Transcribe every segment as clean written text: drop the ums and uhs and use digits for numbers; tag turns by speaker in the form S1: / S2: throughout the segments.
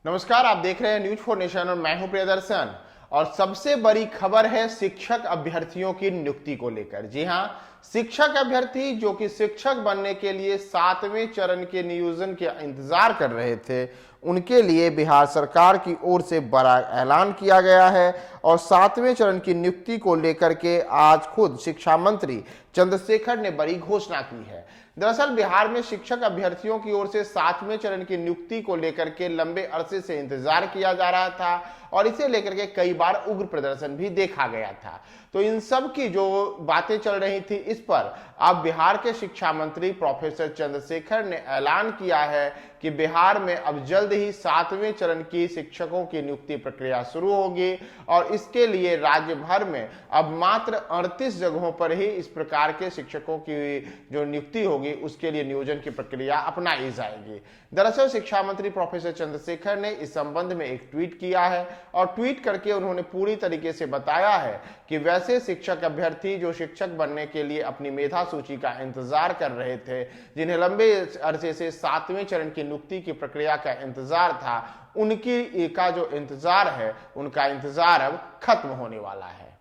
S1: नमस्कार, आप देख रहे हैं न्यूज फॉर नेशन और मैं हूं प्रियदर्शन। और सबसे बड़ी खबर है शिक्षक अभ्यर्थियों की नियुक्ति को लेकर। जी हां, शिक्षक अभ्यर्थी जो कि शिक्षक बनने के लिए 7वें चरण के नियोजन के इंतजार कर रहे थे, उनके लिए बिहार सरकार की ओर से बड़ा ऐलान किया गया है। और 7वें चरण की नियुक्ति को लेकर के आज खुद शिक्षा मंत्री चंद्रशेखर ने बड़ी घोषणा की है। दरअसल बिहार में शिक्षक अभ्यर्थियों की ओर से 7वें चरण की नियुक्ति को लेकर के लंबे अरसे से इंतजार किया जा रहा था और इसे लेकर के कई बार उग्र प्रदर्शन भी देखा गया था। तो इन सब की जो बातें चल रही थी, इस पर अब बिहार के शिक्षा मंत्री प्रोफेसर चंद्रशेखर ने ऐलान किया है कि बिहार में अब जल्द ही 7वें चरण की शिक्षकों की नियुक्ति प्रक्रिया शुरू होगी और इसके लिए राज्य भर में अब मात्र 38 जगहों पर ही इस प्रकार के शिक्षकों की जो नियुक्ति होगी उसके लिए नियोजन की प्रक्रिया अपनाई जाएगी। दरअसल शिक्षा मंत्री प्रोफेसर चंद्रशेखर ने इस संबंध में एक ट्वीट किया है और ट्वीट करके उन्होंने पूरी तरीके से बताया है कि वैसे शिक्षक अभ्यर्थी जो शिक्षक बनने के लिए अपनी मेधा सूची का इंतजार कर रहे थे, जिन्हें लंबे अरसे से 7वें चरण की नियुक्ति की प्रक्रिया का इंतजार था, उनकी का जो इंतजार है, उनका इंतजार अब खत्म होने वाला है।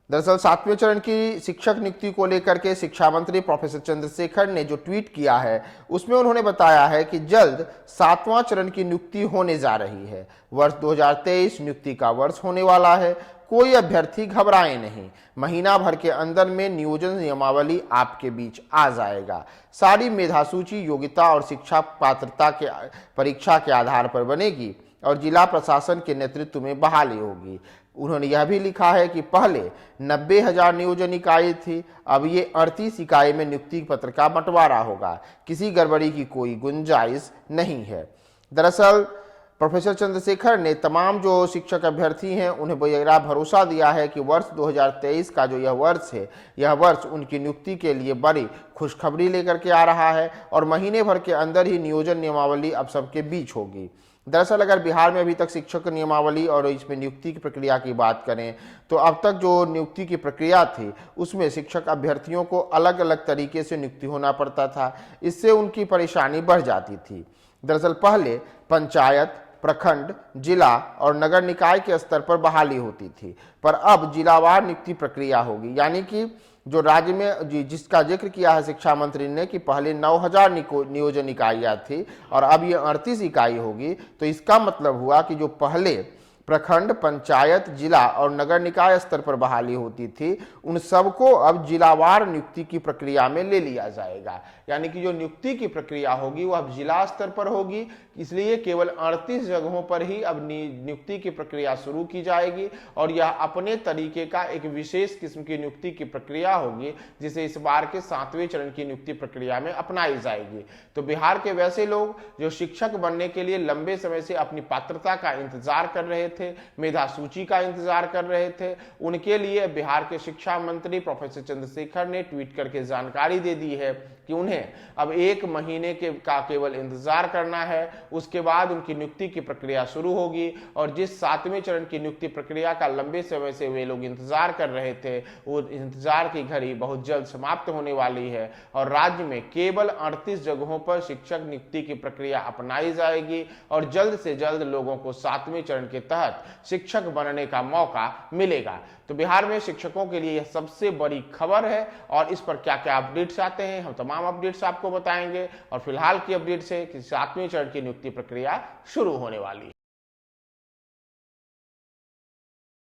S1: दरअसल 7वें चरण की शिक्षक नियुक्ति को लेकर के शिक्षा मंत्री प्रोफेसर चंद्रशेखर ने जो ट्वीट किया है, उसमें उन्होंने बताया है कि जल्द 7वां चरण की नियुक्ति होने जा रही है। वर्ष 2023 नियुक्ति का वर्ष होने वाला है। कोई अभ्यर्थी घबराए नहीं, महीना भर के अंदर में नियोजन नियमावली आपके बीच आ जाएगा। सारी मेधा सूची योग्यता और शिक्षा पात्रता के परीक्षा के आधार पर बनेगी और जिला प्रशासन के नेतृत्व में बहाली होगी। उन्होंने यह भी लिखा है कि पहले 90,000 नियोजन इकाई थी, अब ये 38 इकाई में नियुक्ति पत्र का बंटवारा होगा। किसी गड़बड़ी की कोई गुंजाइश नहीं है। दरअसल प्रोफेसर चंद्रशेखर ने तमाम जो शिक्षक अभ्यर्थी हैं उन्हें बड़ा भरोसा दिया है कि वर्ष 2023 का जो यह वर्ष है, यह वर्ष उनकी नियुक्ति के लिए बड़ी खुशखबरी लेकर के आ रहा है और महीने भर के अंदर ही नियोजन नियमावली अब सबके बीच होगी। दरअसल अगर बिहार में अभी तक शिक्षक नियमावली और इसमें नियुक्ति की प्रक्रिया की बात करें तो अब तक जो नियुक्ति की प्रक्रिया थी उसमें शिक्षक अभ्यर्थियों को अलग अलग तरीके से नियुक्ति होना पड़ता था। इससे उनकी परेशानी बढ़ जाती थी। दरअसल पहले पंचायत, प्रखंड, जिला और नगर निकाय के स्तर पर बहाली होती थी, पर अब जिलावार नियुक्ति प्रक्रिया होगी। यानी कि जो राज्य में जिसका जिक्र किया है शिक्षा मंत्री ने कि पहले 9,000 नियोजन इकाइयाँ थी और अब ये 38 इकाई होगी, तो इसका मतलब हुआ कि जो पहले प्रखंड, पंचायत, जिला और नगर निकाय स्तर पर बहाली होती थी, उन सबको अब जिलावार नियुक्ति की प्रक्रिया में ले लिया जाएगा। यानी कि जो नियुक्ति की प्रक्रिया होगी वो अब जिला स्तर पर होगी। इसलिए केवल 38 जगहों पर ही अब नियुक्ति की प्रक्रिया शुरू की जाएगी और यह अपने तरीके का एक विशेष किस्म की नियुक्ति की प्रक्रिया होगी, जिसे इस बार के 7वें चरण की नियुक्ति प्रक्रिया में अपनाई जाएगी। तो बिहार के वैसे लोग जो शिक्षक बनने के लिए लंबे समय से अपनी पात्रता का इंतजार कर रहे थे, मेधा सूची का इंतजार कर रहे थे, उनके लिए बिहार के शिक्षा मंत्री प्रोफेसर चंद्रशेखर ने ट्वीट करके जानकारी दे दी है कि उन्हें अब 1 महीने का केवल इंतजार करना है। उसके बाद उनकी नियुक्ति की प्रक्रिया शुरू होगी और जिस 7वें चरण की नियुक्ति प्रक्रिया का लंबे समय से वे लोग इंतजार कर रहे थे, वो इंतजार की घड़ी बहुत जल्द समाप्त होने वाली है और राज्य में केवल 38 जगहों पर शिक्षक नियुक्ति की प्रक्रिया अपनाई जाएगी और जल्द से जल्द लोगों को 7वें चरण के तहत शिक्षक बनने का मौका मिलेगा। तो बिहार में शिक्षकों के लिए यह सबसे बड़ी खबर है और इस पर क्या क्या अपडेट्स आते हैं, हम तमाम अपडेट्स आपको बताएंगे। और फिलहाल की अपडेट्स है कि 7वें चरण की नियुक्ति प्रक्रिया शुरू होने वाली है।